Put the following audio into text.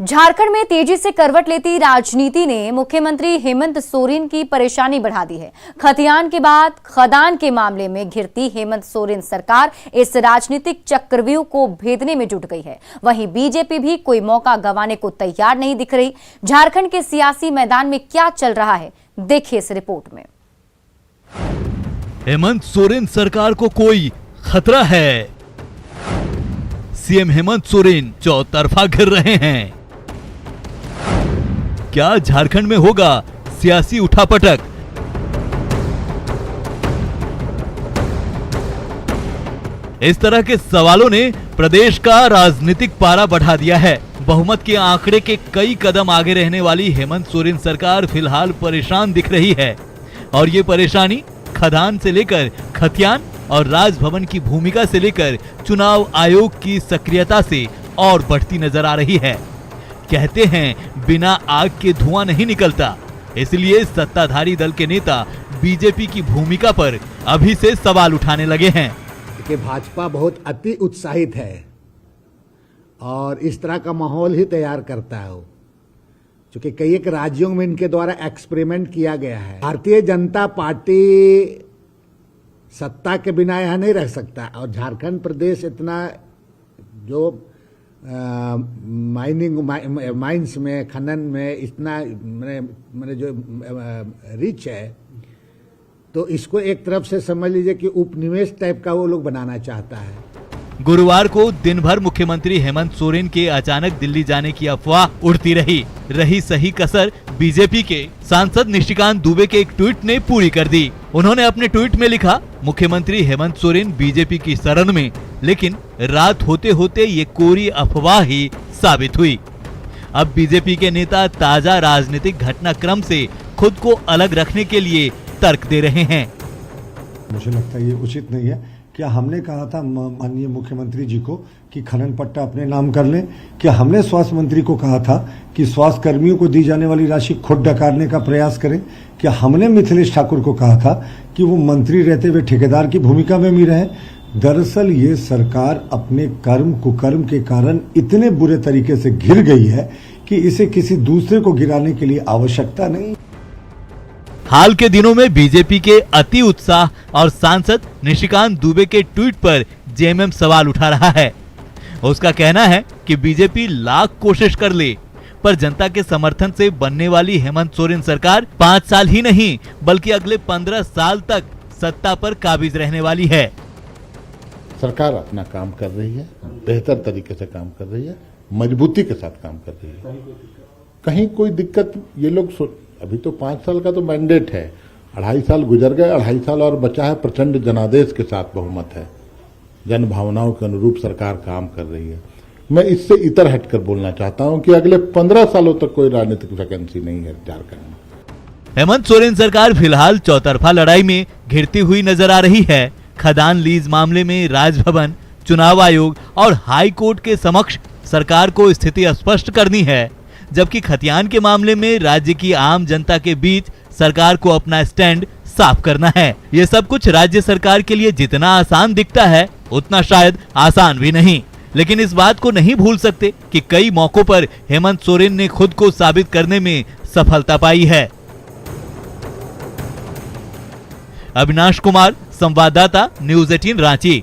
झारखंड में तेजी से करवट लेती राजनीति ने मुख्यमंत्री हेमंत सोरेन की परेशानी बढ़ा दी है। खतियान के बाद खदान के मामले में घिरती हेमंत सोरेन सरकार इस राजनीतिक चक्रव्यूह को भेदने में जुट गई है। वहीं बीजेपी भी कोई मौका गंवाने को तैयार नहीं दिख रही। झारखंड के सियासी मैदान में क्या चल रहा है, देखिए इस रिपोर्ट में। हेमंत सोरेन सरकार को कोई खतरा है। सीएम हेमंत सोरेन चौतरफा घिर रहे हैं। क्या झारखंड में होगा सियासी उठापटक? इस तरह के सवालों ने प्रदेश का राजनीतिक पारा बढ़ा दिया है। बहुमत के आंकड़े के कई कदम आगे रहने वाली हेमंत सोरेन सरकार फिलहाल परेशान दिख रही है और ये परेशानी खदान से लेकर खतियान और राजभवन की भूमिका से लेकर चुनाव आयोग की सक्रियता से और बढ़ती नजर आ रही है। कहते हैं बिना आग के धुआं नहीं निकलता, इसलिए सत्ताधारी दल के नेता बीजेपी की भूमिका पर अभी से सवाल उठाने लगे हैं कि भाजपा बहुत अति उत्साहित है और इस तरह का माहौल ही तैयार करता है क्योंकि कई एक राज्यों में इनके द्वारा एक्सपेरिमेंट किया गया है। भारतीय जनता पार्टी सत्ता के बिना यहां नहीं रह सकता और झारखंड प्रदेश इतना जो माइंस में खनन में इतना मैंने जो रिच है, तो इसको एक तरफ से समझ लीजिए कि उपनिवेश टाइप का वो लोग बनाना चाहता है। गुरुवार को दिन भर मुख्यमंत्री हेमंत सोरेन के अचानक दिल्ली जाने की अफवाह उड़ती रही सही कसर बीजेपी के सांसद निशिकांत दुबे के एक ट्वीट ने पूरी कर दी। उन्होंने अपने ट्वीट में लिखा, मुख्यमंत्री हेमंत सोरेन बीजेपी की शरण में, लेकिन रात होते होते ये कोरी अफवाह ही साबित हुई। अब बीजेपी के नेता ताजा राजनीतिक घटनाक्रम से खुद को अलग रखने के लिए तर्क दे रहे हैं। मुझे लगता है ये उचित नहीं है। क्या हमने कहा था माननीय मुख्यमंत्री जी को कि खनन पट्टा अपने नाम कर लें? क्या हमने स्वास्थ्य मंत्री को कहा था कि स्वास्थ्य कर्मियों को दी जाने वाली राशि खुद डकारने का प्रयास करें? क्या हमने मिथिलेश ठाकुर को कहा था कि वो मंत्री रहते हुए ठेकेदार की भूमिका में भी रहे? दरअसल ये सरकार अपने कर्म कुकर्म के कारण इतने बुरे तरीके से घिर गई है कि इसे किसी दूसरे को गिराने के लिए आवश्यकता नहीं। हाल के दिनों में बीजेपी के अति उत्साह और सांसद निशिकांत दुबे के ट्वीट पर जेएमएम सवाल उठा रहा है। उसका कहना है कि बीजेपी लाख कोशिश कर ले, पर जनता के समर्थन से बनने वाली हेमंत सोरेन सरकार 5 साल ही नहीं बल्कि अगले 15 साल तक सत्ता पर काबिज रहने वाली है। सरकार अपना काम कर रही है, बेहतर तरीके से काम कर रही है, मजबूती के साथ काम कर रही है। कहीं कोई दिक्कत ये लोग अभी तो 5 साल का तो मैंडेट है, 2.5 साल गुजर गए, 2.5 साल और बचा है। प्रचंड जनादेश के साथ बहुमत है, जन भावनाओं के अनुरूप सरकार काम कर रही है। मैं इससे इतर हटकर बोलना चाहता हूं कि अगले 15 सालों तक कोई राजनीतिक वैकेंसी नहीं है झारखंड में। हेमंत सोरेन सरकार फिलहाल चौतरफा लड़ाई में घिरती हुई नजर आ रही है। खदान लीज मामले में राजभवन, चुनाव आयोग और हाई कोर्ट के समक्ष सरकार को स्थिति स्पष्ट करनी है, जबकि खतियान के मामले में राज्य की आम जनता के बीच सरकार को अपना स्टैंड साफ करना है। ये सब कुछ राज्य सरकार के लिए जितना आसान दिखता है उतना शायद आसान भी नहीं, लेकिन इस बात को नहीं भूल सकते कि कई मौकों पर हेमंत सोरेन ने खुद को साबित करने में सफलता पाई है। अविनाश कुमार, संवाददाता, न्यूज़ 18 रांची।